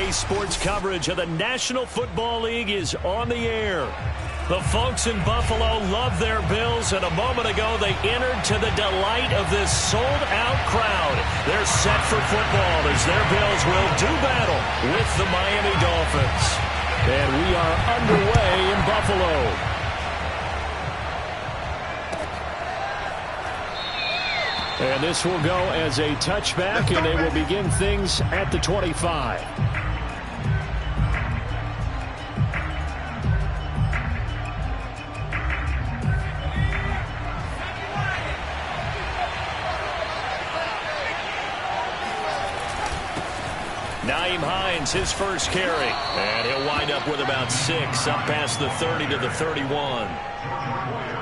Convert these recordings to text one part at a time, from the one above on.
Today's sports coverage of the National Football League is on the air. The folks in Buffalo love their Bills, and a moment ago they entered to the delight of this sold-out crowd. They're set for football as their Bills will do battle with the Miami Dolphins. And we are underway in Buffalo. And this will go as a touchback, and they will begin things at the 25. Nyheim Hines, his first carry. And he'll wind up with about 6, up past the 30 to the 31.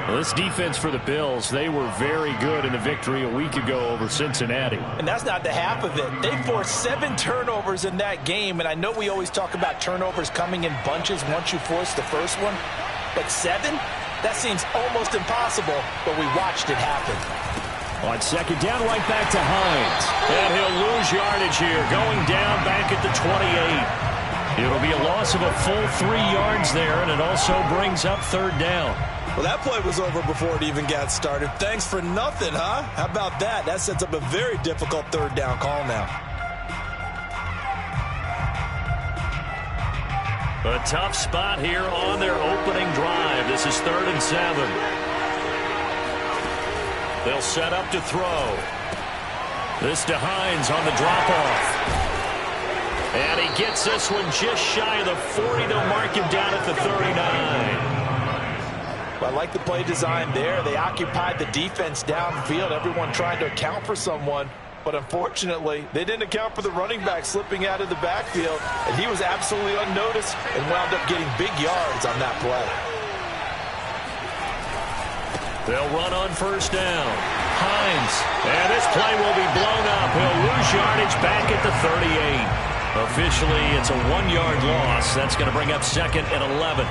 Well, this defense for the Bills, they were very good in the victory a week ago over Cincinnati. And that's not the half of it. They forced 7 turnovers in that game, and I know we always talk about turnovers coming in bunches once you force the first one, but 7? That seems almost impossible, but we watched it happen. On second down, right back to Hines. And he'll lose yardage here, going down back at the 28. It'll be a loss of a full 3 yards there, and it also brings up third down. Well, that play was over before it even got started. Thanks for nothing, huh? How about that? That sets up a very difficult third down call now. A tough spot here on their opening drive. This is 3rd and 7. They'll set up to throw. This to Hines on the drop-off. And he gets this one just shy of the 40. They'll mark him down at the 39. I like the play design there. They occupied the defense downfield, everyone trying to account for someone. But unfortunately, they didn't account for the running back slipping out of the backfield, and he was absolutely unnoticed and wound up getting big yards on that play. They'll run on first down. Hines. And this play will be blown up. He'll lose yardage back at the 38. Officially, it's a 1-yard loss. That's going to bring up 2nd and 11.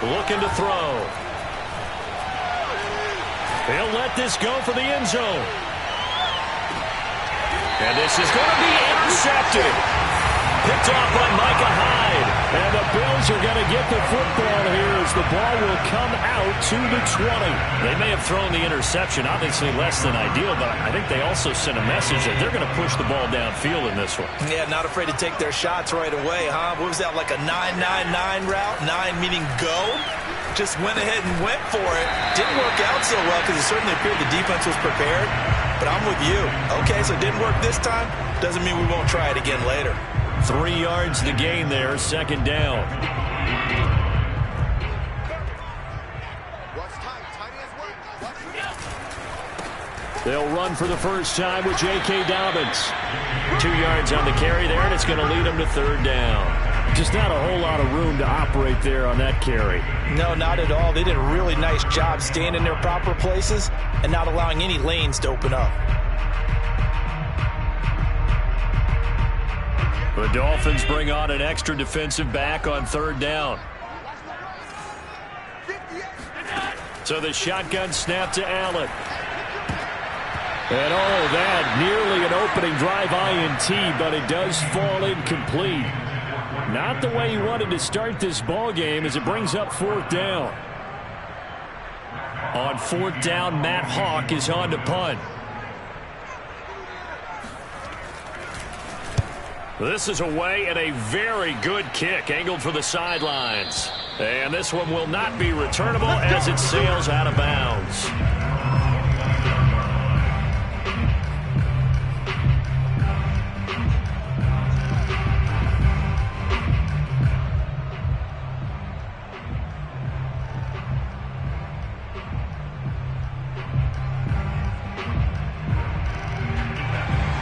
Looking to throw. He'll let this go for the end zone. And this is going to be intercepted. Picked off by Micah Hyde. And the Bills are going to get the football here as the ball will come out to the 20. They may have thrown the interception, obviously less than ideal, but I think they also sent a message that they're going to push the ball downfield in this one. Yeah, not afraid to take their shots right away, huh? What was that, like a 9-9-9 route? 9 meaning go? Just went ahead and went for it. Didn't work out so well because it certainly appeared the defense was prepared. But I'm with you. Okay, so it didn't work this time. Doesn't mean we won't try it again later. 3 yards to gain there, 2nd down. They'll run for the first time with J.K. Dobbins. 2 yards on the carry there, and it's going to lead them to 3rd down. Just not a whole lot of room to operate there on that carry. No, not at all. They did a really nice job staying in their proper places and not allowing any lanes to open up. The Dolphins bring on an extra defensive back on 3rd down. So the shotgun snap to Allen. And that nearly an opening drive INT, but it does fall incomplete. Not the way he wanted to start this ball game as it brings up 4th down. On 4th down, Matt Hawk is on to punt. This is away and a very good kick angled for the sidelines. And this one will not be returnable as it sails out of bounds.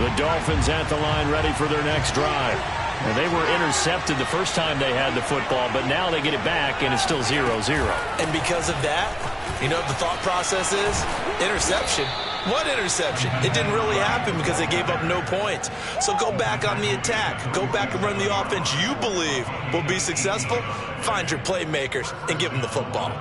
The Dolphins at the line ready for their next drive. And they were intercepted the first time they had the football, but now they get it back, and it's still 0-0. And because of that, you know what the thought process is? Interception. What interception? It didn't really happen because they gave up no points. So go back on the attack. Go back and run the offense you believe will be successful. Find your playmakers and give them the football.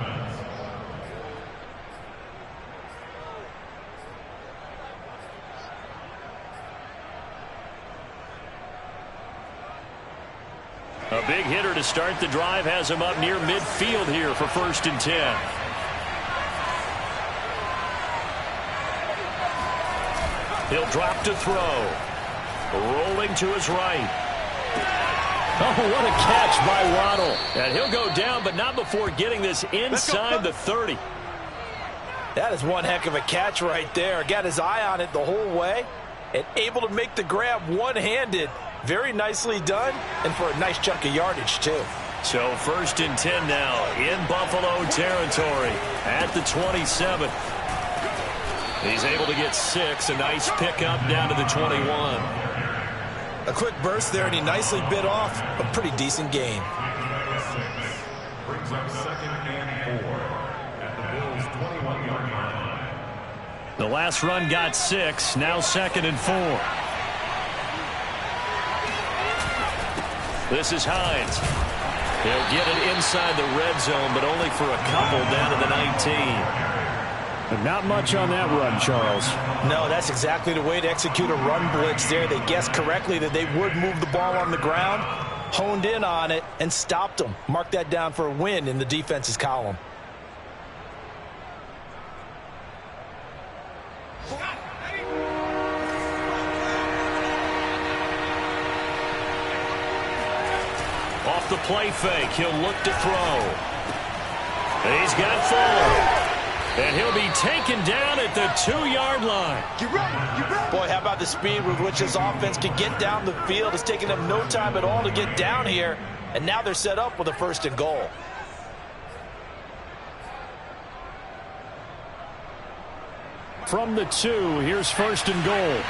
A big hitter to start the drive has him up near midfield here for 1st and 10. He'll drop to throw. Rolling to his right. Oh, what a catch by Waddle. And he'll go down, but not before getting this inside the 30. That is one heck of a catch right there. Got his eye on it the whole way and able to make the grab one-handed. Very nicely done, and for a nice chunk of yardage, too. So 1st and 10 now in Buffalo territory at the 27. He's able to get 6. A nice pickup down to the 21. A quick burst there, and he nicely bit off a pretty decent gain. Brings up 2nd and 4 at the Bills' 21-yard line. The last run got 6. Now 2nd and 4. This is Hines. He'll get it inside the red zone, but only for a couple down to the 19. Not much on that run, Charles. No, that's exactly the way to execute a run blitz there. They guessed correctly that they would move the ball on the ground, honed in on it, and stopped them. Mark that down for a win in the defense's column. Off the play fake, he'll look to throw. And he's got Fuller. And he'll be taken down at the 2-yard line. Boy, how about the speed with which this offense can get down the field? It's taken them no time at all to get down here. And now they're set up with a 1st and goal. From the 2, here's 1st and goal.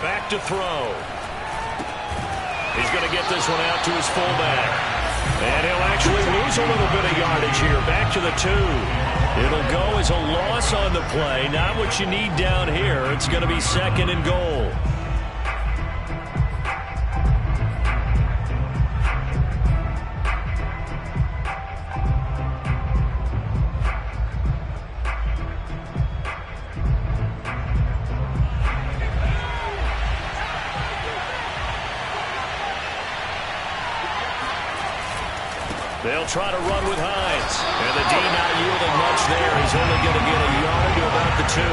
Back to throw. He's going to get this one out to his fullback. And he'll actually lose a little bit of yardage here. Back to the 2. It'll go as a loss on the play. Not what you need down here. It's going to be 2nd and goal. They'll try to run with Hines. And the D not yielding much there. He's only going to get a yard to about the 2.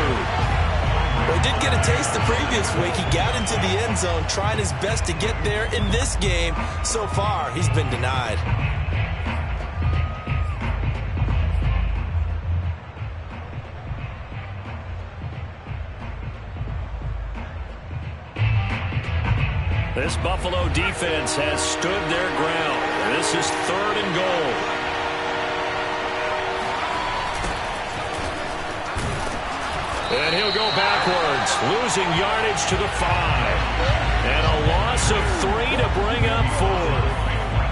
Well, he did get a taste the previous week. He got into the end zone trying his best to get there in this game. So far, he's been denied. This Buffalo defense has stood their ground. This is 3rd and goal. And he'll go backwards, losing yardage to the 5. And a loss of 3 to bring up 4.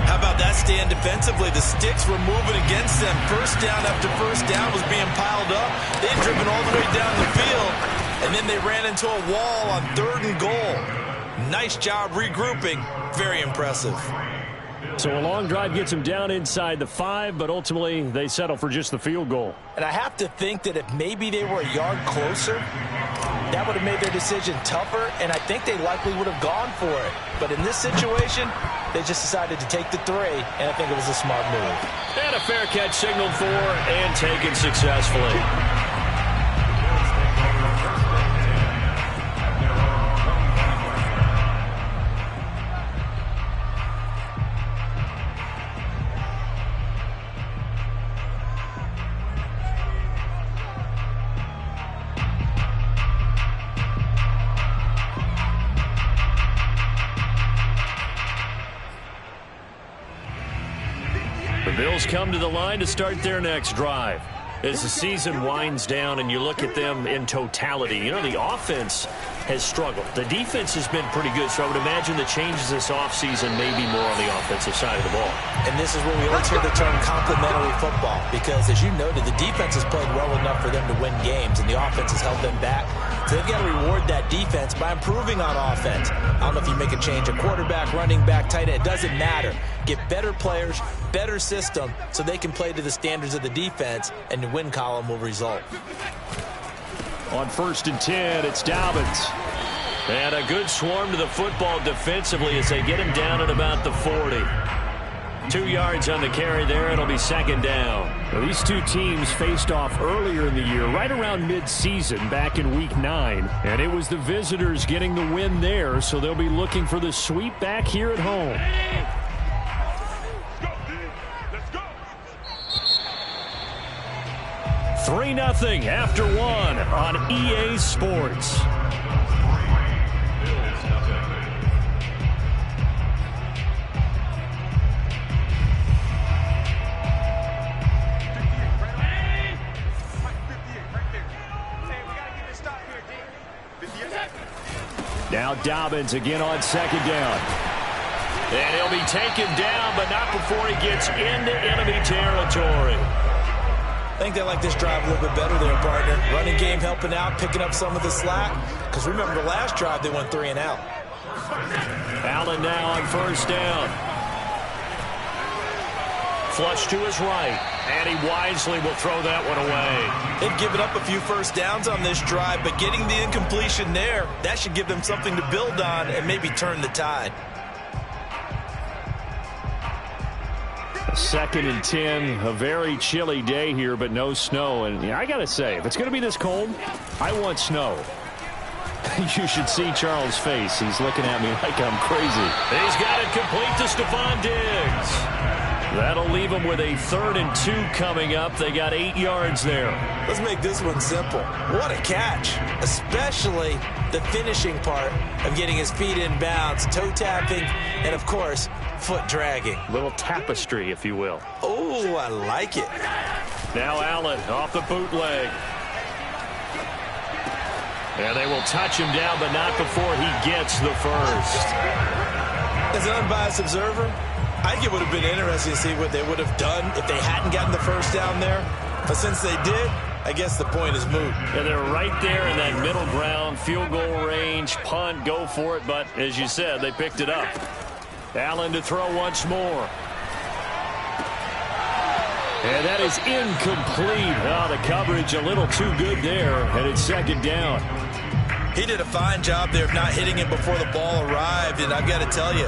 How about that stand defensively? The sticks were moving against them. First down after first down was being piled up. They'd driven all the way down the field, and then they ran into a wall on 3rd and goal. Nice job regrouping. Very impressive. So a long drive gets them down inside the 5, but ultimately they settle for just the field goal. And I have to think that if maybe they were a yard closer, that would have made their decision tougher, and I think they likely would have gone for it. But in this situation, they just decided to take the 3, and I think it was a smart move. And a fair catch signaled for and taken successfully. The Bills come to the line to start their next drive. As the season winds down and you look at them in totality, you know, the offense has struggled. The defense has been pretty good, so I would imagine the changes this offseason may be more on the offensive side of the ball. And this is where we always hear the term complementary football, because as you noted, the defense has played well enough for them to win games, and the offense has held them back. So they've got to reward that defense by improving on offense. I don't know if you make a change at quarterback, running back, tight end. It doesn't matter. Get better players, better system, so they can play to the standards of the defense, and the win column will result. On 1st and 10, it's Dobbins. And a good swarm to the football defensively as they get him down at about the 40. 2 yards on the carry there. It'll be 2nd down. Now, these two teams faced off earlier in the year, right around mid-season, back in Week 9. And it was the visitors getting the win there, so they'll be looking for the sweep back here at home. 3-0 after 1 on EA Sports. Now Dobbins again on 2nd down. And he'll be taken down, but not before he gets into enemy territory. I think they like this drive a little bit better there, partner. Running game helping out, picking up some of the slack. Because remember, the last drive, they went 3 and out. Allen now on 1st down. Flush to his right, and he wisely will throw that one away. They've given up a few first downs on this drive, but getting the incompletion there, that should give them something to build on and maybe turn the tide. 2nd and 10, a very chilly day here, but no snow. And I got to say, if it's going to be this cold, I want snow. You should see Charles' face. He's looking at me like I'm crazy. He's got it complete to Stephon Diggs. That'll leave them with a 3rd and 2 coming up. They got 8 yards there. Let's make this one simple. What a catch, especially the finishing part of getting his feet in bounds, toe tapping, and, of course, foot dragging. Little tapestry, if you will. Oh, I like it. Now Allen off the bootleg. And they will touch him down, but not before he gets the first. As an unbiased observer, I think it would have been interesting to see what they would have done if they hadn't gotten the first down there. But since they did, I guess the point is moot. And they're right there in that middle ground, field goal range, punt, go for it. But as you said, they picked it up. Allen to throw once more. And that is incomplete. Oh, the coverage a little too good there, and it's 2nd down. He did a fine job there of not hitting it before the ball arrived, and I've got to tell you,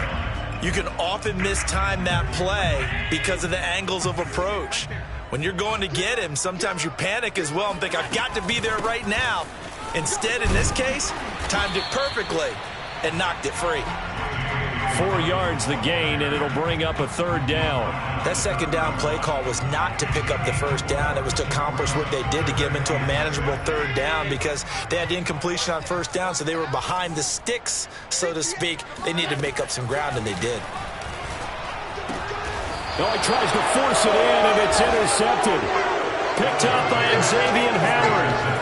you can often mistime that play because of the angles of approach. When you're going to get him, sometimes you panic as well and think, I've got to be there right now. Instead, in this case, timed it perfectly and knocked it free. 4 yards the gain, and it'll bring up a 3rd down. That 2nd down play call was not to pick up the first down. It was to accomplish what they did to get them into a manageable 3rd down because they had the incompletion on 1st down, so they were behind the sticks, so to speak. They needed to make up some ground, and they did. Oh, he tries to force it in, and it's intercepted. Picked up by Xavier Howard.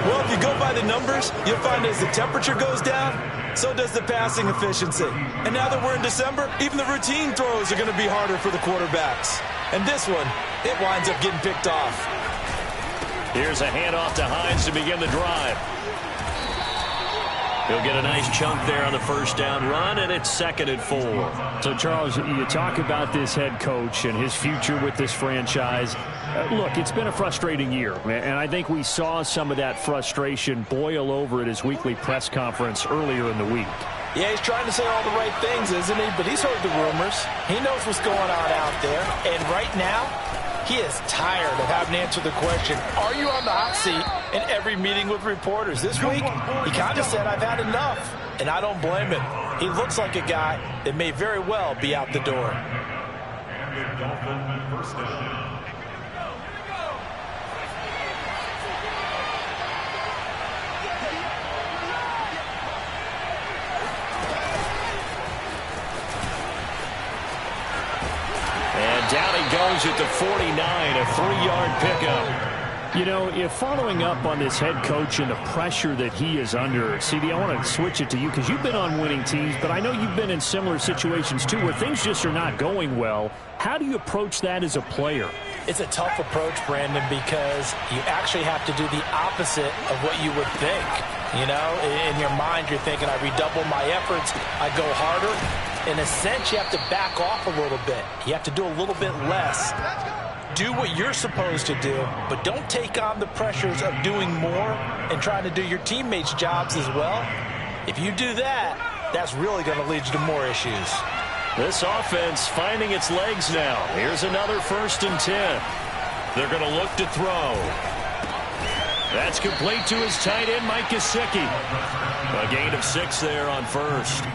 Well, if you go by the numbers, you'll find as the temperature goes down, so does the passing efficiency. And now that we're in December, even the routine throws are going to be harder for the quarterbacks. And this one, it winds up getting picked off. Here's a handoff to Hines to begin the drive. He'll get a nice chunk there on the 1st down run, and it's 2nd and 4. So, Charles, you talk about this head coach and his future with this franchise. Look, it's been a frustrating year, and I think we saw some of that frustration boil over at his weekly press conference earlier in the week. Yeah, he's trying to say all the right things, isn't he? But he's heard the rumors. He knows what's going on out there. And right now, he is tired of having to answer the question, are you on the hot seat in every meeting with reporters? This week, he kind of said, I've had enough. And I don't blame him. He looks like a guy that may very well be out the door. And down he goes at the 49, a 3-yard pickup. You know, if following up on this head coach and the pressure that he is under, CD, I want to switch it to you because you've been on winning teams, but I know you've been in similar situations too where things just are not going well. How do you approach that as a player? It's a tough approach, Brandon, because you actually have to do the opposite of what you would think. You know, in your mind, you're thinking, I redouble my efforts, I go harder. In a sense, you have to back off a little bit. You have to do a little bit less. Do what you're supposed to do, but don't take on the pressures of doing more and trying to do your teammates' jobs as well. If you do that, that's really going to lead you to more issues. This offense finding its legs now. Here's another 1st and 10. They're going to look to throw. That's complete to his tight end, Mike Gesicki. A gain of 6 there on 1st.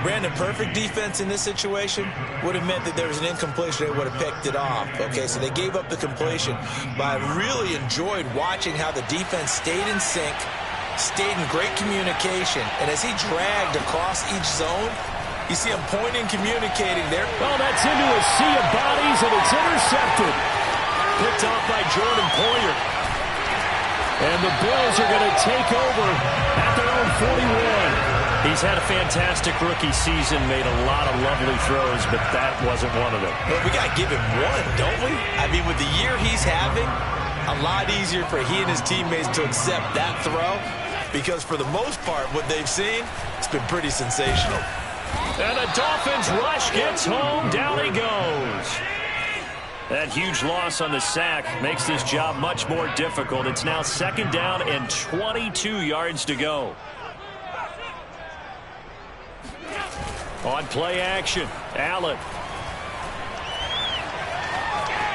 Brandon, perfect defense in this situation would have meant that there was an incompletion. They would have picked it off. Okay, so they gave up the completion. But I really enjoyed watching how the defense stayed in sync, stayed in great communication. And as he dragged across each zone, you see him pointing, communicating there. Oh, that's into a sea of bodies, and it's intercepted. Picked off by Jordan Poyer. And the Bills are going to take over at their own 41. He's had a fantastic rookie season, made a lot of lovely throws, but that wasn't one of them. But we got to give him one, don't we? I mean, with the year he's having, a lot easier for he and his teammates to accept that throw because for the most part, what they've seen, it's been pretty sensational. And the Dolphins rush gets home. Down he goes. That huge loss on the sack makes this job much more difficult. It's now 2nd down and 22 yards to go. On play action, Allen.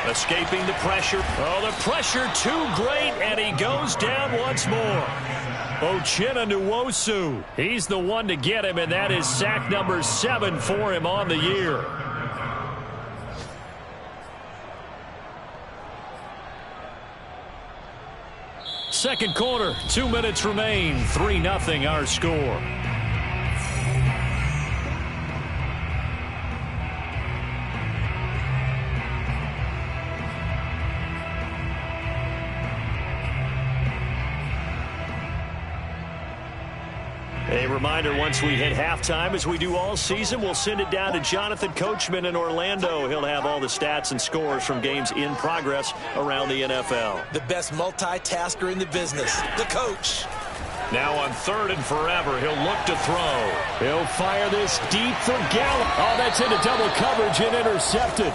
Escaping the pressure. Oh, the pressure too great, and he goes down once more. Uchenna Nwosu. He's the one to get him, and that is sack number 7 for him on the year. Second quarter, 2 minutes remain. 3-0 our score. A reminder, once we hit halftime, as we do all season, we'll send it down to Jonathan Coachman in Orlando. He'll have all the stats and scores from games in progress around the NFL. The best multitasker in the business, the coach. Now on 3rd and forever, he'll look to throw. He'll fire this deep for Gallup. Oh, that's into double coverage and intercepted.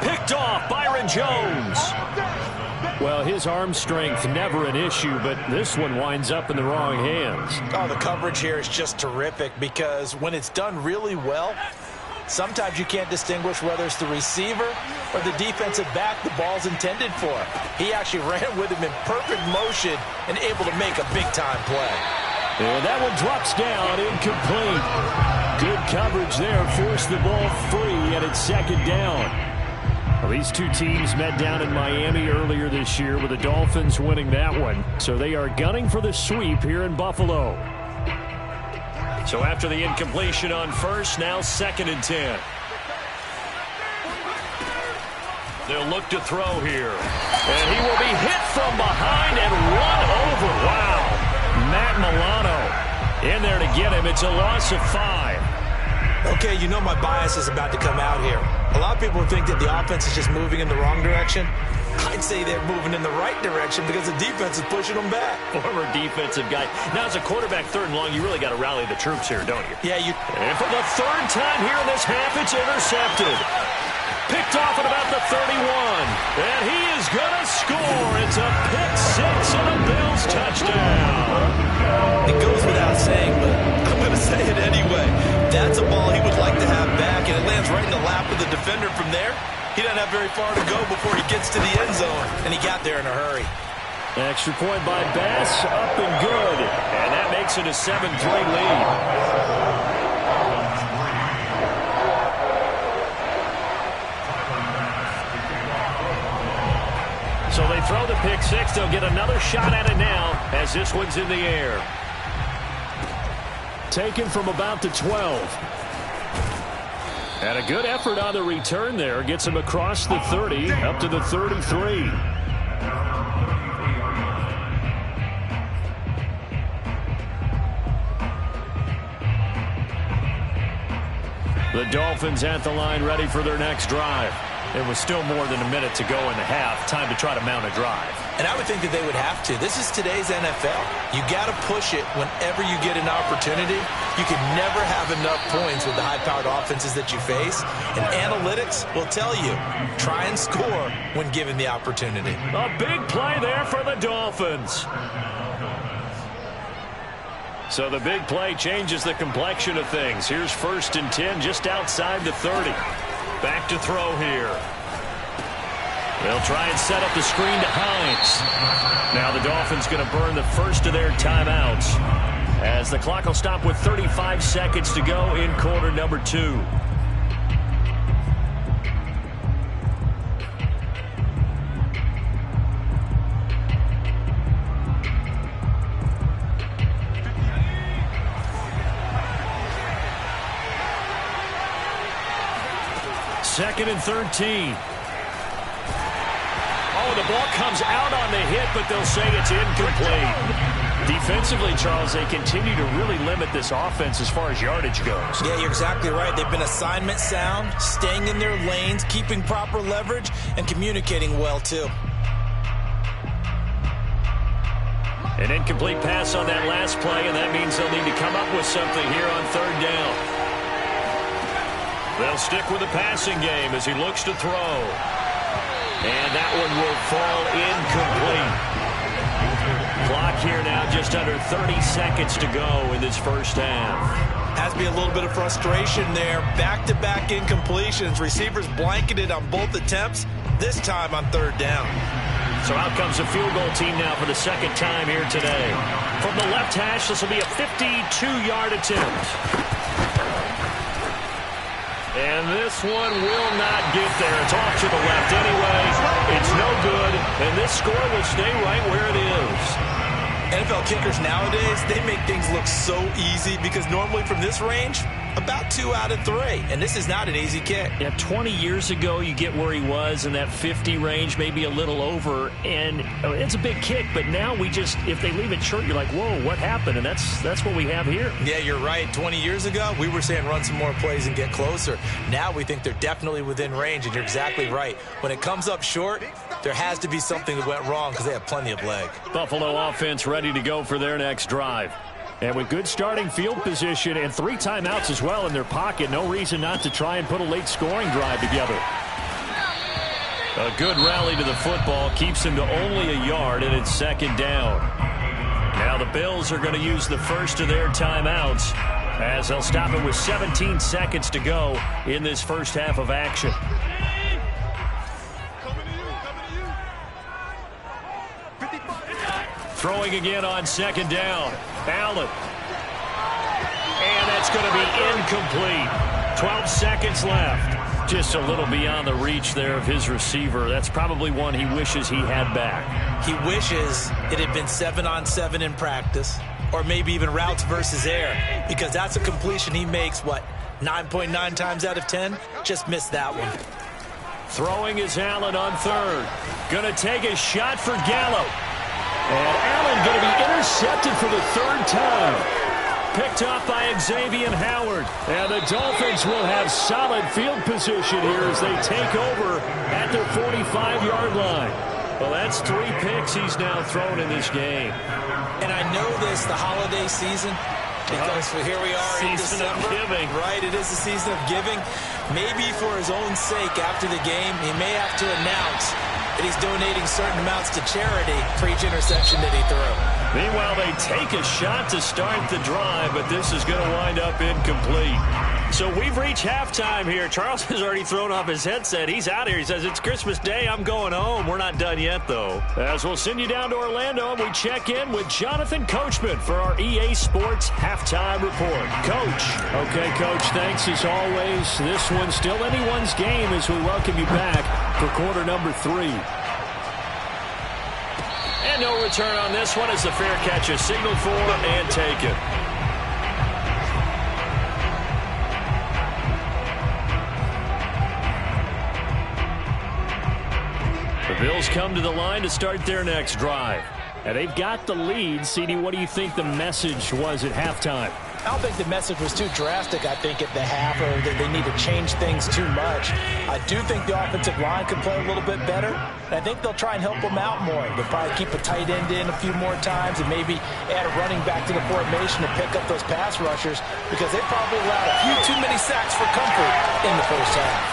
Picked off, Byron Jones. Well, his arm strength never an issue, but this one winds up in the wrong hands. Oh, the coverage here is just terrific because when it's done really well, sometimes you can't distinguish whether it's the receiver or the defensive back the ball's intended for. He actually ran with him in perfect motion and able to make a big-time play. And that one drops down, incomplete. Good coverage there, forced the ball free, and it's 2nd down. Well, these two teams met down in Miami earlier this year with the Dolphins winning that one. So they are gunning for the sweep here in Buffalo. So after the incompletion on 1st, now 2nd and 10. They'll look to throw here. And he will be hit from behind and run over. Wow. Matt Milano in there to get him. It's a loss of 5. Okay, you know my bias is about to come out here. A lot of people think that the offense is just moving in the wrong direction. I'd say they're moving in the right direction because the defense is pushing them back. Former defensive guy. Now, as a quarterback 3rd and long, you really got to rally the troops here, don't you? Yeah, you... And for the 3rd time here in this half, it's intercepted. Picked off at about the 31. And he is going to score. It's a pick 6 and a Bills touchdown. It goes without saying, but I'm going to say it anyway. That's a ball he would like to have back, and it lands right in the lap of the defender from there. He doesn't have very far to go before he gets to the end zone, and he got there in a hurry. Extra point by Bass, up and good. And that makes it a 7-3 lead. So they throw the pick 6. They'll get another shot at it now as this one's in the air. Taken from about the 12. And a good effort on the return there. Gets him across the 30, up to the 33. The Dolphins at the line, ready for their next drive. It was still more than a minute to go in the half. Time to try to mount a drive. And I would think that they would have to. This is today's NFL. You got to push it whenever you get an opportunity. You can never have enough points with the high-powered offenses that you face. And analytics will tell you, try and score when given the opportunity. A big play there for the Dolphins. So the big play changes the complexion of things. Here's 1st and 10 just outside the 30. Back to throw here. They'll try and set up the screen to Hines. Now the Dolphins going to burn the first of their timeouts as the clock will stop with 35 seconds to go in quarter number 2. Second and 13. Oh, the ball comes out on the hit, but they'll say it's incomplete. Defensively, Charles, they continue to really limit this offense as far as yardage goes. Yeah, you're exactly right. They've been assignment sound, staying in their lanes, keeping proper leverage, and communicating well, too. An incomplete pass on that last play, and that means they'll need to come up with something here on 3rd down. They'll stick with the passing game as he looks to throw. And that one will fall incomplete. Clock here now just under 30 seconds to go in this first half. Has to be a little bit of frustration there. Back-to-back incompletions. Receivers blanketed on both attempts, this time on 3rd down. So out comes a field goal team now for the second time here today. From the left hash, this will be a 52-yard attempt. And this one will not get there. It's off to the left anyway. It's no good, and this score will stay right where it is. NFL kickers nowadays, they make things look so easy because normally from this range, about 2 out of 3. And this is not an easy kick. Yeah, 20 years ago, you get where he was in that 50 range, maybe a little over. And it's a big kick, but now we just, if they leave it short, you're like, whoa, what happened? And that's what we have here. Yeah, you're right. 20 years ago, we were saying run some more plays and get closer. Now we think they're definitely within range, and you're exactly right. When it comes up short, there has to be something that went wrong because they have plenty of leg. Buffalo offense ready to go for their next drive. And with good starting field position and 3 timeouts as well in their pocket, no reason not to try and put a late scoring drive together. A good rally to the football keeps them to only a yard, and it's 2nd down. Now the Bills are going to use the first of their timeouts as they'll stop it with 17 seconds to go in this first half of action. Throwing again on 2nd down. Allen. And that's going to be incomplete. 12 seconds left. Just a little beyond the reach there of his receiver. That's probably one he wishes he had back. He wishes it had been 7-on-7 in practice, or maybe even routes versus air, because that's a completion he makes, 9.9 times out of 10? Just missed that one. Throwing is Allen on 3rd. Going to take a shot for Gallup. And Allen going to be intercepted for the 3rd time. Picked off by Xavier Howard. And the Dolphins will have solid field position here as they take over at their 45-yard line. Well, that's 3 picks he's now thrown in this game. And I know this, the holiday season, because here we are in December. Season of giving. Right, it is the season of giving. Maybe for his own sake after the game, he may have to announce that he's donating certain amounts to charity for each interception that he threw. Meanwhile, they take a shot to start the drive, but this is going to wind up incomplete. So we've reached halftime here. Charles has already thrown off his headset. He's out here. He says, it's Christmas Day. I'm going home. We're not done yet, though. As we'll send you down to Orlando, and we check in with Jonathan Coachman for our EA Sports Halftime Report. Coach. Okay, Coach, thanks as always. This one's still anyone's game as we welcome you back for quarter number 3. And no return on this one as the fair catch is signaled for and taken. The Bills come to the line to start their next drive. And they've got the lead. CD, what do you think the message was at halftime? I don't think the message was too drastic, I think, at the half, or that they need to change things too much. I do think the offensive line could play a little bit better, and I think they'll try and help them out more. They'll probably keep a tight end in a few more times and maybe add a running back to the formation to pick up those pass rushers, because they probably allowed a few too many sacks for comfort in the first half.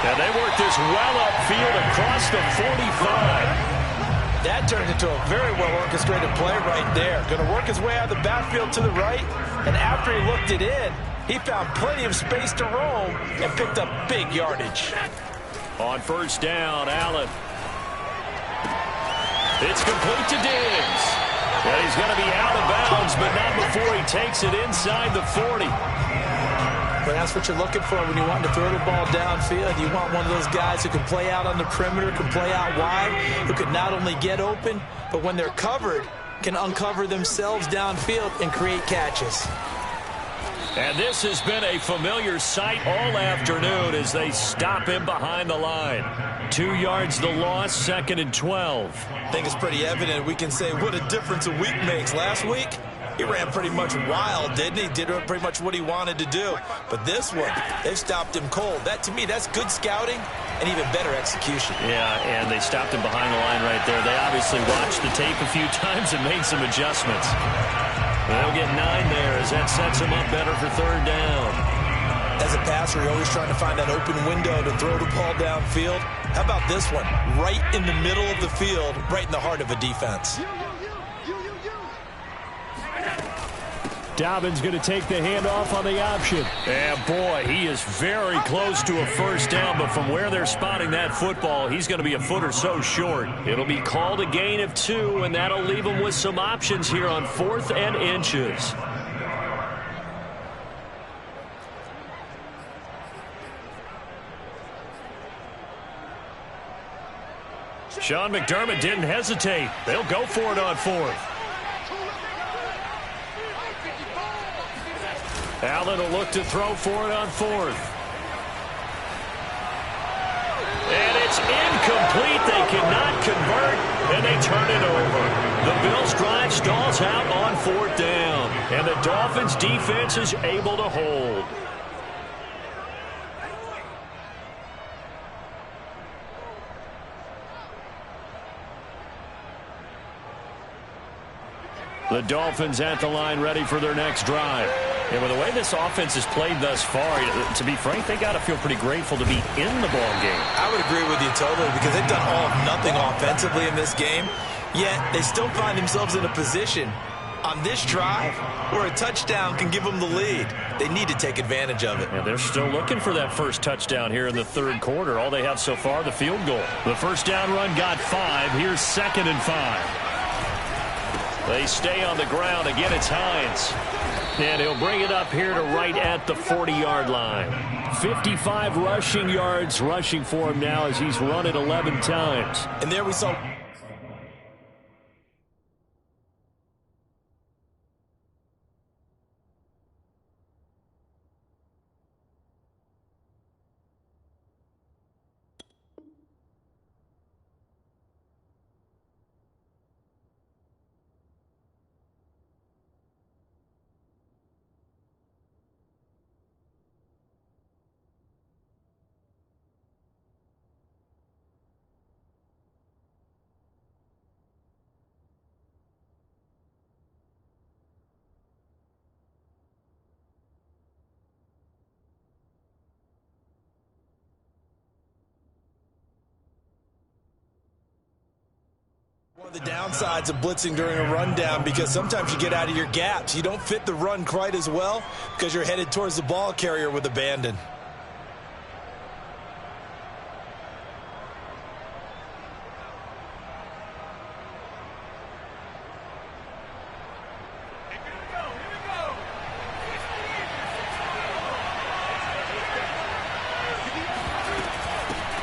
And they work this well upfield across the 45. That turned into a very well-orchestrated play right there. Going to work his way out of the backfield to the right, and after he looked it in, he found plenty of space to roam and picked up big yardage. On first down, Allen. It's complete to Diggs. And he's going to be out of bounds, but not before he takes it inside the 40. But that's what you're looking for when you want to throw the ball downfield. You want one of those guys who can play out on the perimeter, can play out wide, who can not only get open, but when they're covered, can uncover themselves downfield and create catches. And this has been a familiar sight all afternoon as they stop him behind the line. 2 yards the loss, 2nd and 12. I think it's pretty evident we can say what a difference a week makes. Last week, he ran pretty much wild, didn't he? Did pretty much what he wanted to do. But this one, they've stopped him cold. That, to me, that's good scouting and even better execution. Yeah, and they stopped him behind the line right there. They obviously watched the tape a few times and made some adjustments. They'll get 9 there as that sets him up better for 3rd down. As a passer, you're always trying to find that open window to throw the ball downfield. How about this one? Right in the middle of the field, right in the heart of a defense. Dobbins going to take the handoff on the option. And boy, he is very close to a first down, but from where they're spotting that football, he's going to be a foot or so short. It'll be called a gain of 2, and that'll leave him with some options here on 4th and inches. Sean McDermott didn't hesitate. They'll go for it on 4th. Allen will look to throw for it on 4th. And it's incomplete. They cannot convert, and they turn it over. The Bills drive stalls out on 4th down, and the Dolphins defense is able to hold. The Dolphins at the line ready for their next drive. And with the way this offense has played thus far, to be frank, they got to feel pretty grateful to be in the ball game. I would agree with you totally, because they've done all of nothing offensively in this game, yet they still find themselves in a position on this drive where a touchdown can give them the lead. They need to take advantage of it. And they're still looking for that first touchdown here in the 3rd quarter. All they have so far, the field goal. The first down run got 5. Here's 2nd and 5. They stay on the ground. Again, it's Hines. And he'll bring it up here to right at the 40-yard line. 55 rushing yards rushing for him now as he's run it 11 times. And there we saw... One of the downsides of blitzing during a rundown, because sometimes you get out of your gaps. You don't fit the run quite as well because you're headed towards the ball carrier with abandon.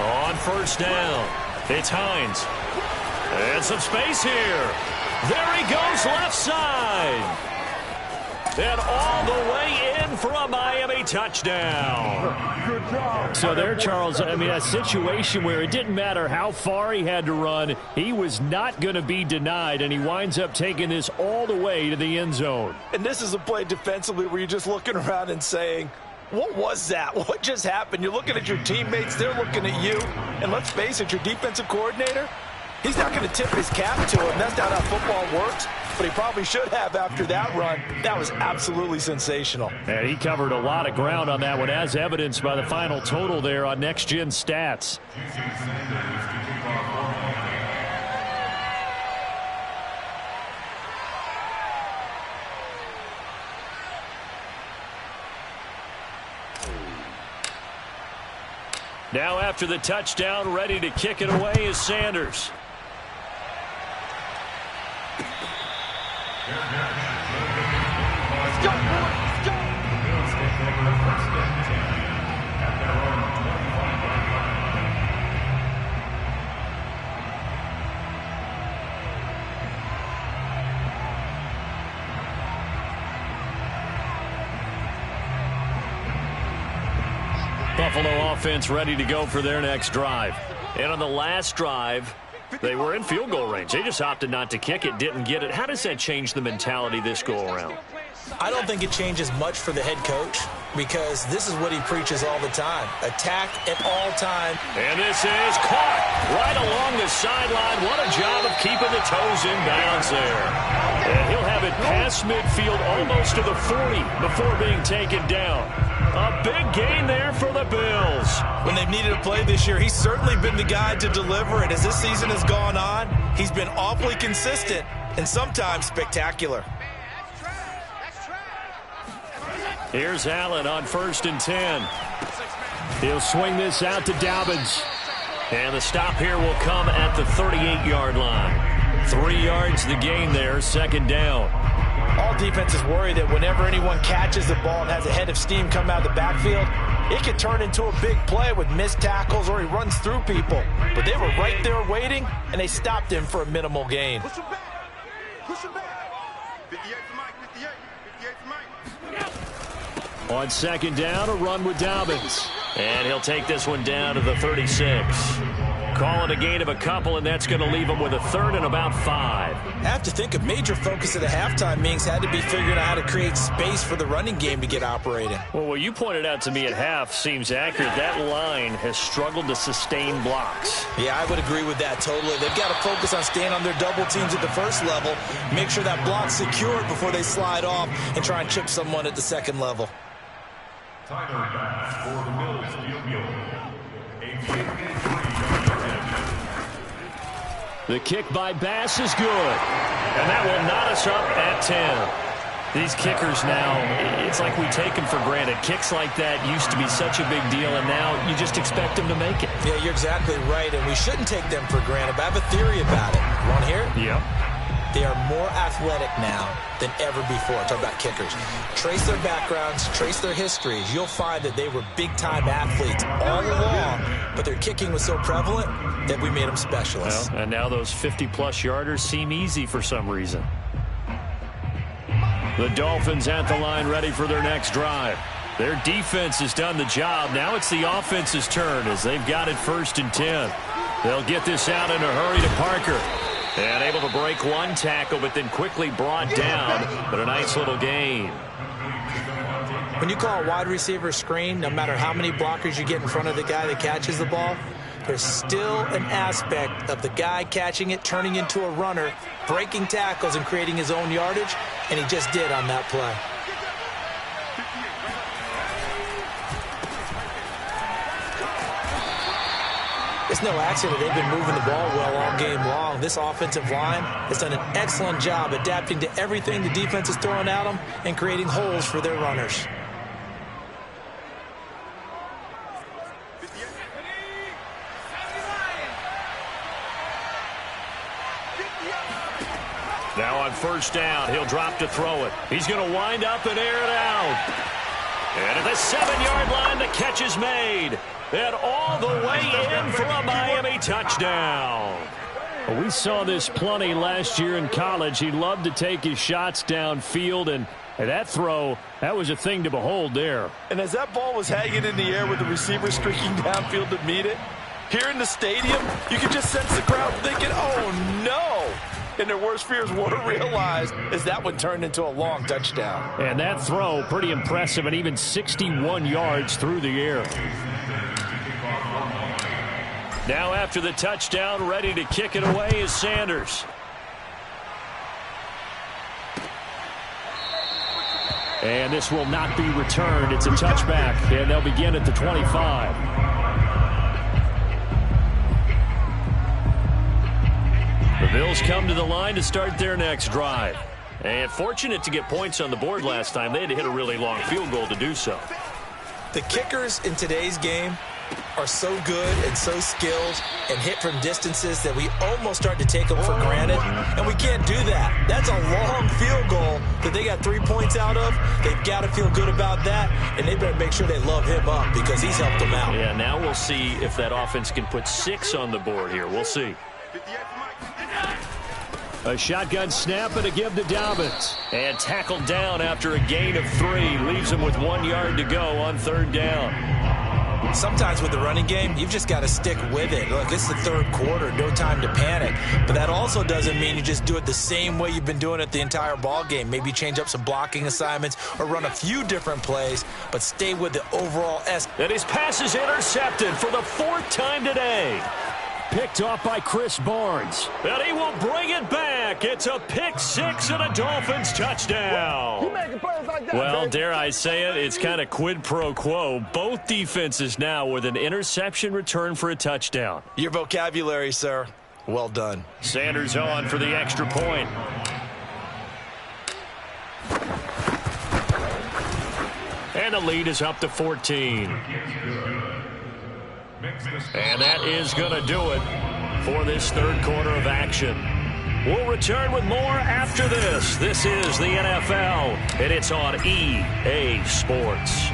On first down, it's Hines. And some space here. There he goes left side. And all the way in for a Miami touchdown. So there, Charles, I mean, a situation where it didn't matter how far he had to run, he was not going to be denied, and he winds up taking this all the way to the end zone. And this is a play defensively where you're just looking around and saying, what was that? What just happened? You're looking at your teammates, they're looking at you. And let's face it, your defensive coordinator, he's not going to tip his cap to him. That's not how football works. But he probably should have after that run. That was absolutely sensational. And he covered a lot of ground on that one, as evidenced by the final total there on Next Gen Stats. Now after the touchdown, ready to kick it away is Sanders. Buffalo offense ready to go for their next drive. And on the last drive, they were in field goal range. They just opted not to kick it, didn't get it. How does that change the mentality this go-around? I don't think it changes much for the head coach because this is what he preaches all the time. Attack at all time. And this is caught right along the sideline. What a job of keeping the toes in bounds there. And he'll have it past midfield almost to the 40 before being taken down. A big gain there for the Bills. When they've needed a play this year, he's certainly been the guy to deliver it. As this season has gone on, he's been awfully consistent and sometimes spectacular. Here's Allen on 1st and 10. He'll swing this out to Dobbins. And the stop here will come at the 38-yard line. 3 yards the gain there, 2nd down. All defenses worry that whenever anyone catches the ball and has a head of steam come out of the backfield, it could turn into a big play with missed tackles or he runs through people. But they were right there waiting, and they stopped him for a minimal gain. Push him back. Push him back. 58 for Mike. 58 for Mike. On 2nd down, a run with Dobbins. And he'll take this one down to the 36. Call it a gain of a couple, and that's going to leave him with a 3rd and about 5. I have to think a major focus of the halftime meetings had to be figuring out how to create space for the running game to get operating. Well, what you pointed out to me at half seems accurate. That line has struggled to sustain blocks. Yeah, I would agree with that totally. They've got to focus on staying on their double teams at the first level, make sure that block's secured before they slide off and try and chip someone at the 2nd level. Tyler Bass for the Bills field goal. The kick by Bass is good. And that will knot us up at 10. These kickers now, it's like we take them for granted. Kicks like that used to be such a big deal, and now you just expect them to make it. Yeah, you're exactly right, and we shouldn't take them for granted, but I have a theory about it. You want to hear it? Yeah. They are more athletic now than ever before. I'm talking about kickers. Trace their backgrounds, trace their histories. You'll find that they were big-time athletes all along, but their kicking was so prevalent that we made them specialists. Well, and now those 50-plus yarders seem easy for some reason. The Dolphins at the line ready for their next drive. Their defense has done the job. Now it's the offense's turn as they've got it 1st and 10. They'll get this out in a hurry to Parker. And able to break one tackle, but then quickly brought down. But a nice little gain. When you call a wide receiver screen, no matter how many blockers you get in front of the guy that catches the ball, there's still an aspect of the guy catching it, turning into a runner, breaking tackles and creating his own yardage, and he just did on that play. It's no accident they've been moving the ball well all game long. This offensive line has done an excellent job adapting to everything the defense is throwing at them and creating holes for their runners. Now on 1st down, he'll drop to throw it. He's going to wind up and air it out. And at the 7-yard line, the catch is made. And all the way in for a Miami touchdown. We saw this plenty last year in college. He loved to take his shots downfield, and And that throw, that was a thing to behold there. And as that ball was hanging in the air with the receiver streaking downfield to meet it, here in the stadium, you could just sense the crowd thinking, oh, no. And their worst fears were realized as that one turned into a long touchdown. And that throw, pretty impressive, and even 61 yards through the air. Now after the touchdown, ready to kick it away is Sanders. And this will not be returned. It's a touchback, and they'll begin at the 25. The Bills come to the line to start their next drive. And fortunate to get points on the board last time. They had to hit a really long field goal to do so. The kickers in today's game are so good and so skilled and hit from distances that we almost start to take them for granted, and we can't do that. That's a long field goal that they got 3 points out of. They've got to feel good about that, and they better make sure they love him up because he's helped them out. Yeah, now we'll see if that offense can put 6 on the board here. We'll see. A shotgun snap and a give to Dobbins. And tackled down after a gain of 3. Leaves him with 1 yard to go on 3rd down. Sometimes with the running game, you've just got to stick with it. Look, it's the 3rd quarter, no time to panic. But that also doesn't mean you just do it the same way you've been doing it the entire ball game. Maybe change up some blocking assignments or run a few different plays, but stay with the overall And his pass is intercepted for the 4th time today. Picked off by Chris Barnes. And he will bring it back. It's a pick 6 and a Dolphins touchdown. Well, dare I say it, it's kind of quid pro quo. Both defenses now with an interception return for a touchdown. Your vocabulary, sir. Well done. Sanders on for the extra point. And the lead is up to 14. And that is going to do it for this 3rd quarter of action. We'll return with more after this. This is the NFL, and it's on EA Sports.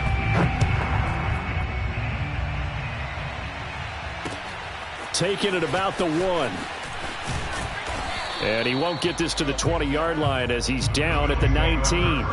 Taking it about the 1. And he won't get this to the 20-yard line as he's down at the 19.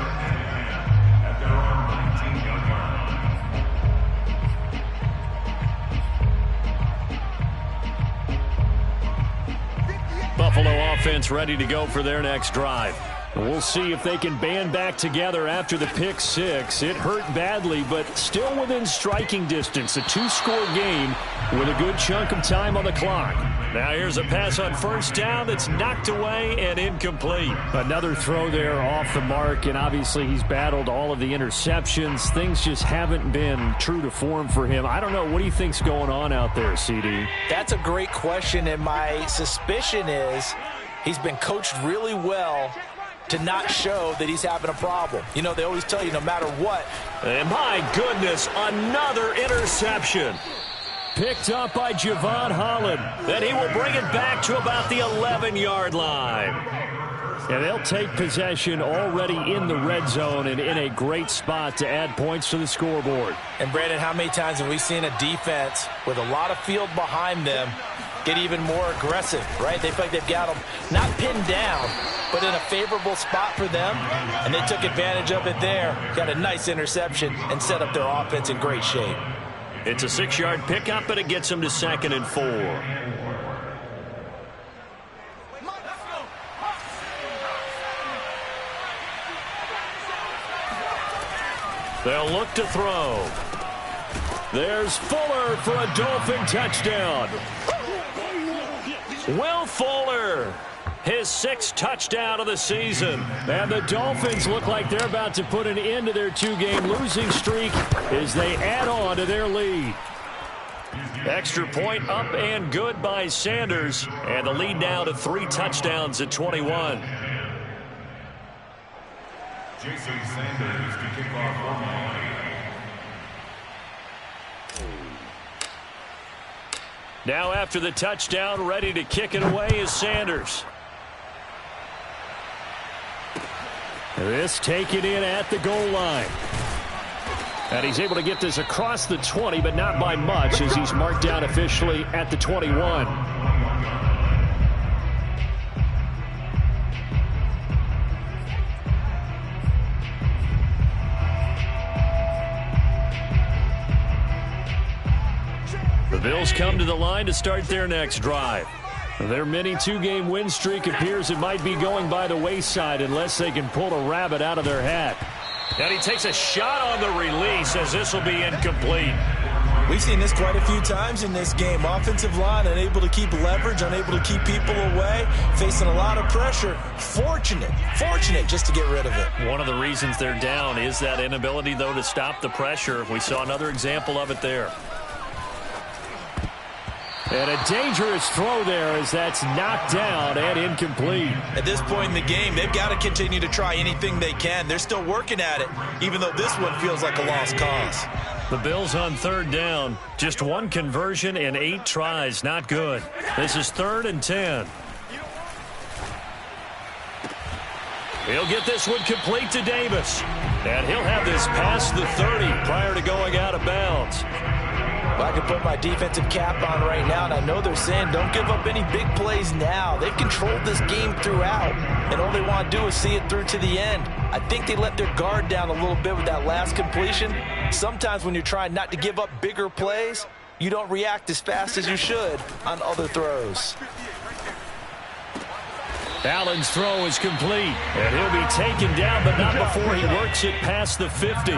Buffalo offense ready to go for their next drive. We'll see if they can band back together after the pick 6. It hurt badly, but still within striking distance. A 2-score game with a good chunk of time on the clock. Now here's a pass on 1st down that's knocked away and incomplete. Another throw there off the mark, and obviously he's battled all of the interceptions. Things just haven't been true to form for him. I don't know. What do you think's going on out there, CD? That's a great question, and my suspicion is he's been coached really well to not show that he's having a problem. You know, they always tell you no matter what. And my goodness, another interception. Picked up by Javon Holland. Then he will bring it back to about the 11-yard line. And they'll take possession already in the red zone and in a great spot to add points to the scoreboard. And, Brandon, how many times have we seen a defense with a lot of field behind them get even more aggressive, right? They feel like they've got them not pinned down, but in a favorable spot for them, and they took advantage of it there. Got a nice interception and set up their offense in great shape. It's a 6-yard pickup, but it gets them to 2nd and 4. They'll look to throw. There's Fuller for a Dolphin touchdown. Will Fuller, his 6th touchdown of the season. And the Dolphins look like they're about to put an end to their 2-game losing streak as they add on to their lead. Extra point up and good by Sanders. And the lead now to 3 touchdowns at 21. Jason Sanders to kick off for Miami. Now after the touchdown, ready to kick it away is Sanders. This taken in at the goal line. And he's able to get this across the 20, but not by much as he's marked down officially at the 21. Bills come to the line to start their next drive. Their mini 2-game win streak appears it might be going by the wayside unless they can pull a rabbit out of their hat. And he takes a shot on the release as this will be incomplete. We've seen this quite a few times in this game. Offensive line unable to keep leverage, unable to keep people away, facing a lot of pressure. Fortunate just to get rid of it. One of the reasons they're down is that inability, though, to stop the pressure. We saw another example of it there. And a dangerous throw there as that's knocked down and incomplete. At this point in the game, they've got to continue to try anything they can. They're still working at it, even though this one feels like a lost cause. The Bills on third down. Just one conversion in 8 tries. Not good. This is 3rd and 10. He'll get this one complete to Davis. And he'll have this past the 30 prior to going out of bounds. Well, I can put my defensive cap on right now, and I know they're saying don't give up any big plays now. They've controlled this game throughout, and all they want to do is see it through to the end. I think they let their guard down a little bit with that last completion. Sometimes when you're trying not to give up bigger plays, you don't react as fast as you should on other throws. Allen's throw is complete, and he'll be taken down, but not before he works it past the 50.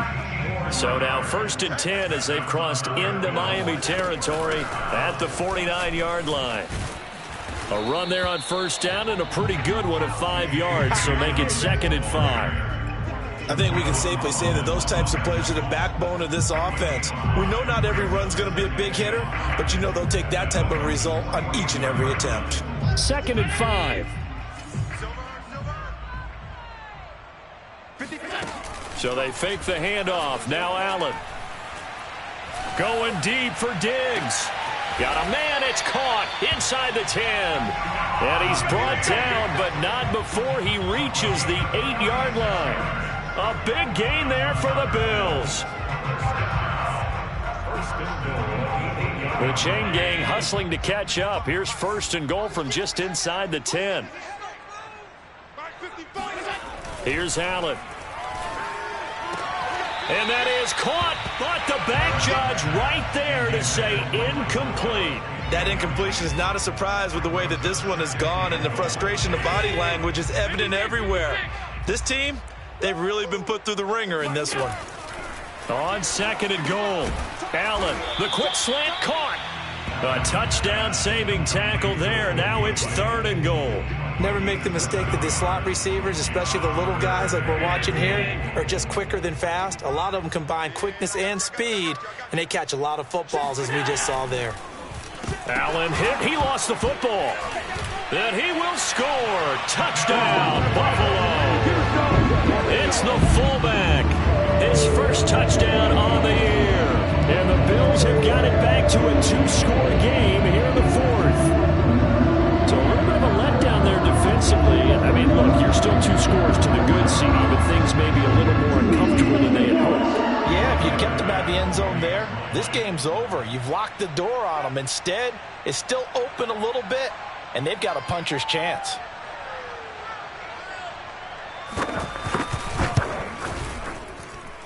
So now 1st and 10 as they've crossed into Miami territory at the 49-yard line. A run there on 1st down and a pretty good one at 5 yards, so make it 2nd and 5. I think we can safely say that those types of plays are the backbone of this offense. We know not every run's going to be a big hitter, but you know they'll take that type of result on each and every attempt. 2nd and 5. So they fake the handoff. Now Allen. Going deep for Diggs. Got a man. It's caught inside the 10. And he's brought down, but not before he reaches the 8-yard line. A big gain there for the Bills. The chain gang hustling to catch up. Here's 1st and goal from just inside the 10. Here's Allen. And that is caught, but the back judge right there to say incomplete. That incompletion is not a surprise with the way that this one has gone, and the frustration of body language is evident everywhere. This team, they've really been put through the ringer in this one. On 2nd and goal, Allen, the quick slant caught. A touchdown-saving tackle there. Now it's 3rd and goal. Never make the mistake that the slot receivers, especially the little guys like we're watching here, are just quicker than fast. A lot of them combine quickness and speed, and they catch a lot of footballs, as we just saw there. Allen hit. He lost the football. Then he will score. Touchdown, Buffalo. It's the fullback. His first touchdown on the year. And the Bills have got it back to a 2-score game here in the 4th. So a little bit of a letdown there defensively. I mean, look, you're still 2 scores to the good, CD, but things may be a little more uncomfortable than they had hoped. Yeah, if you kept them out of the end zone there, this game's over. You've locked the door on them. Instead, it's still open a little bit, and they've got a puncher's chance.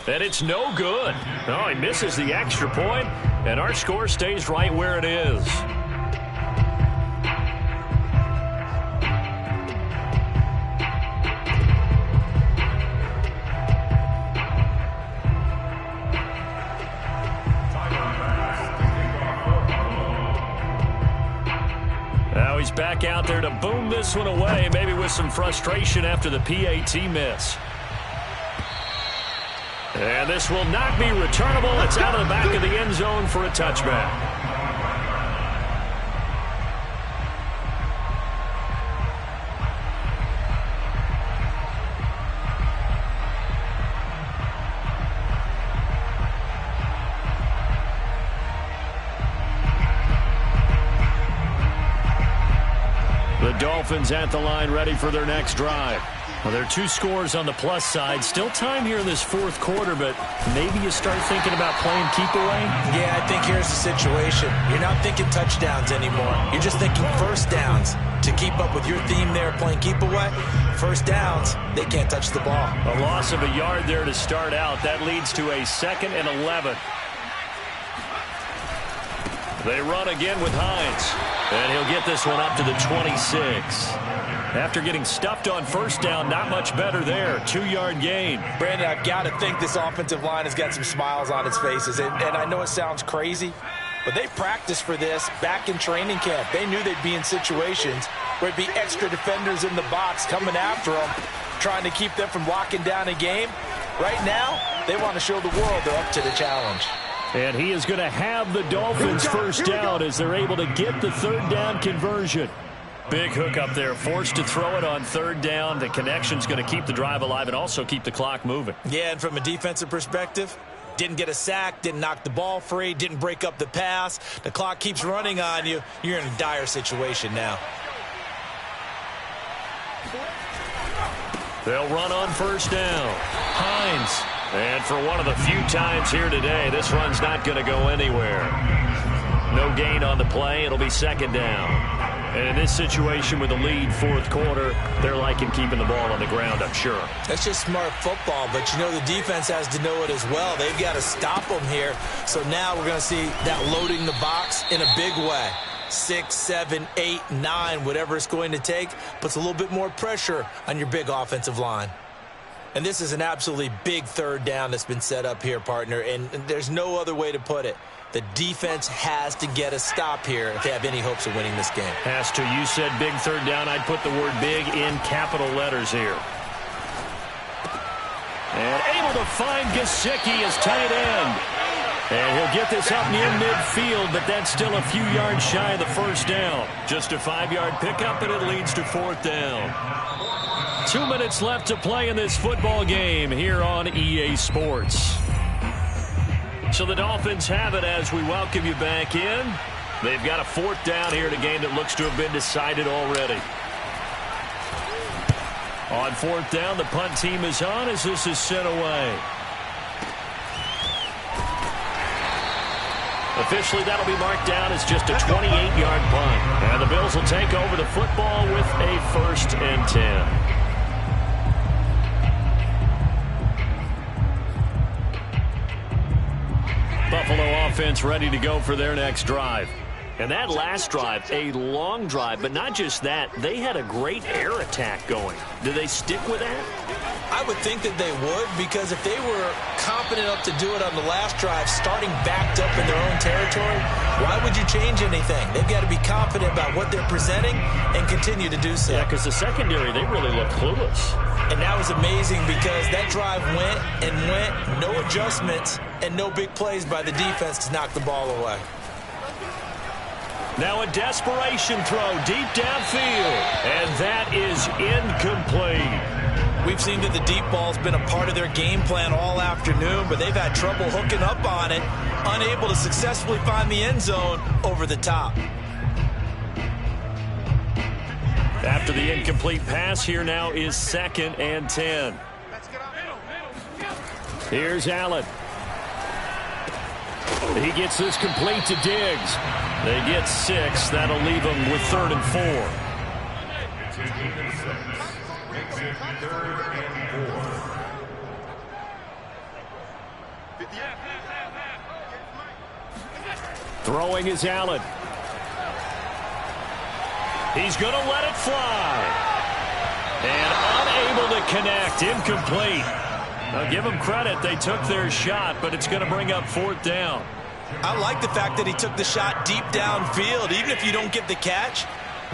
And it's no good. Oh, he misses the extra point, and our score stays right where it is. Now he's back out there to boom this one away, maybe with some frustration after the PAT miss. And this will not be returnable. It's out of the back of the end zone for a touchback. The Dolphins at the line ready for their next drive. Well, there are 2 scores on the plus side. Still time here in this 4th quarter, but maybe you start thinking about playing keep away? Yeah, I think here's the situation. You're not thinking touchdowns anymore. You're just thinking 1st downs. To keep up with your theme there, playing keep away, 1st downs, they can't touch the ball. A loss of a yard there to start out. That leads to a 2nd and 11. They run again with Hines. And he'll get this one up to the 26. After getting stuffed on first down, not much better there. 2-yard gain. Brandon, I've got to think this offensive line has got some smiles on its faces. And I know it sounds crazy, but they practiced for this back in training camp. They knew they'd be in situations where it'd be extra defenders in the box coming after them, trying to keep them from locking down a game. Right now, they want to show the world they're up to the challenge. And he is going to have the Dolphins first down as they're able to get the third down conversion. Big hook up there, forced to throw it on third down. The connection's going to keep the drive alive and also keep the clock moving. Yeah, and from a defensive perspective, didn't get a sack, didn't knock the ball free, didn't break up the pass. The clock keeps running on you. You're in a dire situation now. They'll run on first down. Hines. And for one of the few times here today, this run's not going to go anywhere. No gain on the play. It'll be second down. And in this situation with the lead fourth quarter, they're liking keeping the ball on the ground, I'm sure. That's just smart football, but you know the defense has to know it as well. They've got to stop them here. So now we're going to see that loading the box in a big way. 6, 7, 8, 9, whatever it's going to take, puts a little bit more pressure on your big offensive line. And this is an absolutely big third down that's been set up here, partner, and there's no other way to put it. The defense has to get a stop here if they have any hopes of winning this game. Has to. You said big third down. I'd put the word big in capital letters here. And able to find Gesicki as tight end. And he'll get this up near midfield, but that's still a few yards shy of the first down. Just a 5-yard pickup, and it leads to fourth down. 2 minutes left to play in this football game here on EA Sports. So the Dolphins have it as we welcome you back in. They've got a fourth down here in a game that looks to have been decided already. On fourth down, the punt team is on as this is sent away. Officially, that'll be marked down as just a 28-yard punt. And the Bills will take over the football with a 1st and 10. Buffalo offense ready to go for their next drive. And that last drive, a long drive, but not just that, they had a great air attack going. Do they stick with that? I would think that they would, because if they were confident enough to do it on the last drive, starting backed up in their own territory, why would you change anything? They've got to be confident about what they're presenting and continue to do so. Yeah, because the secondary, they really looked clueless. And that was amazing because that drive went and went, no adjustments, and no big plays by the defense to knock the ball away. Now a desperation throw deep downfield, and that is incomplete. We've seen that the deep ball's been a part of their game plan all afternoon, but they've had trouble hooking up on it, unable to successfully find the end zone over the top. After the incomplete pass, here now is 2nd and 10. Here's Allen. He gets this complete to Diggs. They get 6. That'll leave them with 3rd and 4. Throwing is Allen. He's going to let it fly. And unable to connect. Incomplete. Now give them credit. They took their shot, but it's going to bring up 4th down. I like the fact that he took the shot deep downfield. Even if you don't get the catch,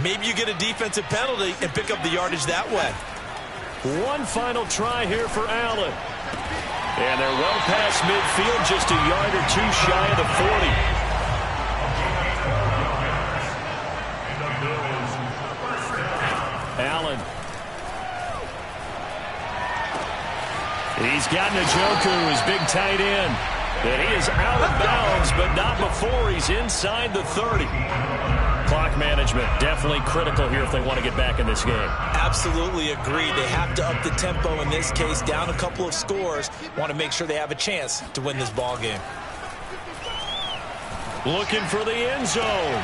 maybe you get a defensive penalty and pick up the yardage that way. One final try here for Allen. And they're well past midfield, just a yard or two shy of the 40. Allen. He's got Njoku, his big tight end. And he is out of bounds, but not before he's inside the 30. Clock management definitely critical here if they want to get back in this game. Absolutely agreed. They have to up the tempo in this case, down a couple of scores. Want to make sure they have a chance to win this ball game. Looking for the end zone.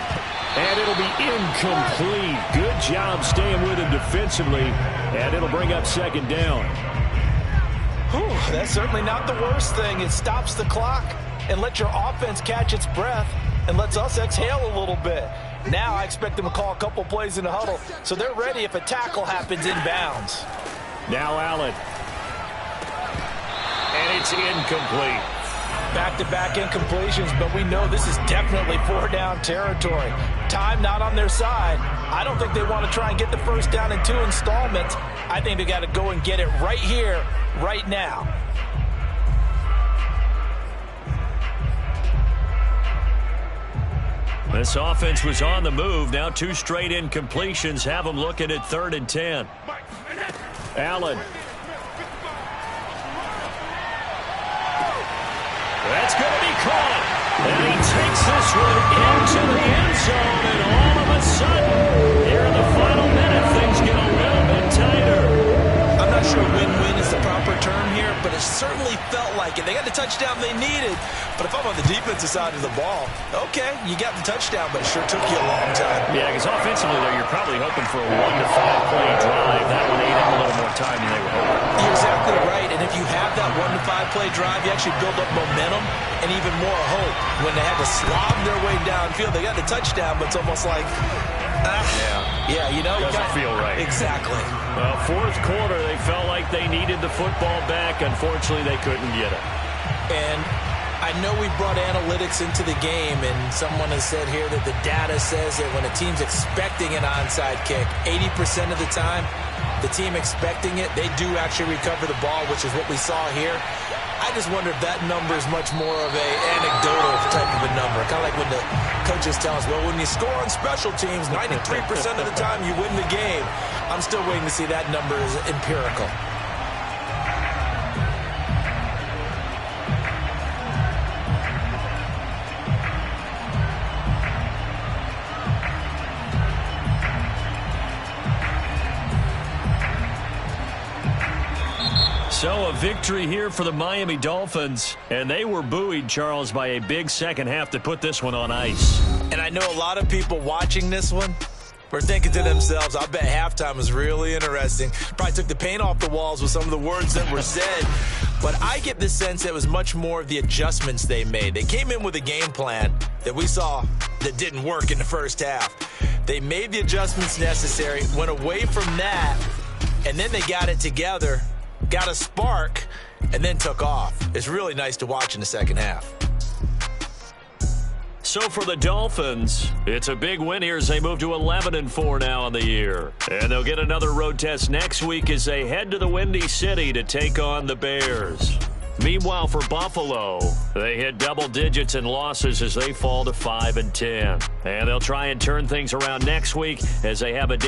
And it'll be incomplete. Good job staying with him defensively. And it'll bring up 2nd down. That's certainly not the worst thing. It stops the clock and lets your offense catch its breath. and lets us exhale a little bit. Now I expect them to call a couple plays in the huddle, so they're ready if a tackle happens inbounds. Now Allen. And it's incomplete. Back-to-back incompletions, but we know this is definitely 4-down territory. Time not on their side. I don't think they want to try and get the first down in 2 installments. I think they got to go and get it right here, right now. This offense was on the move. Now 2 straight incompletions have them looking at 3rd and 10. Allen. That's going to be caught. And he takes this one into the end zone, and all of a sudden, here in the final minute, things get a little bit tighter. I'm not sure win-win is the proper term here, but it certainly felt like it. They got the touchdown they needed, but if I'm on the defensive side of the ball, okay, you got the touchdown, but it sure took you a long time. Yeah, because offensively, though, you're probably hoping for a 1-to-5 play drive. That one ate up a little more time than they were hoping. You're exactly right, and if you have that 1-to-5 play drive, you actually build up momentum and even more hope. When they had to slob their way downfield, they got the touchdown, but it's almost like, yeah, you know. Doesn't feel right. Exactly. Well, 4th quarter, they felt like they needed the football back. Unfortunately, they couldn't get it. And I know we brought analytics into the game, and someone has said here that the data says that when a team's expecting an onside kick, 80% of the time, the team expecting it, they do actually recover the ball, which is what we saw here. I just wonder if that number is much more of a anecdotal type of a number. Kind of like when the coaches tell us, well, when you score on special teams, 93% of the time you win the game. I'm still waiting to see that number is empirical. So a victory here for the Miami Dolphins, and they were buoyed, Charles, by a big second half to put this one on ice. And I know a lot of people watching this one were thinking to themselves, I bet halftime was really interesting. Probably took the paint off the walls with some of the words that were said. But I get the sense that it was much more of the adjustments they made. They came in with a game plan that we saw that didn't work in the first half. They made the adjustments necessary, went away from that, and then they got it together, got a spark, and then took off. It's really nice to watch in the second half. So for the Dolphins, it's a big win here as they move to 11-4 now on the year. And they'll get another road test next week as they head to the Windy City to take on the Bears. Meanwhile, for Buffalo, they hit double digits in losses as they fall to 5-10. And they'll try and turn things around next week as they have a day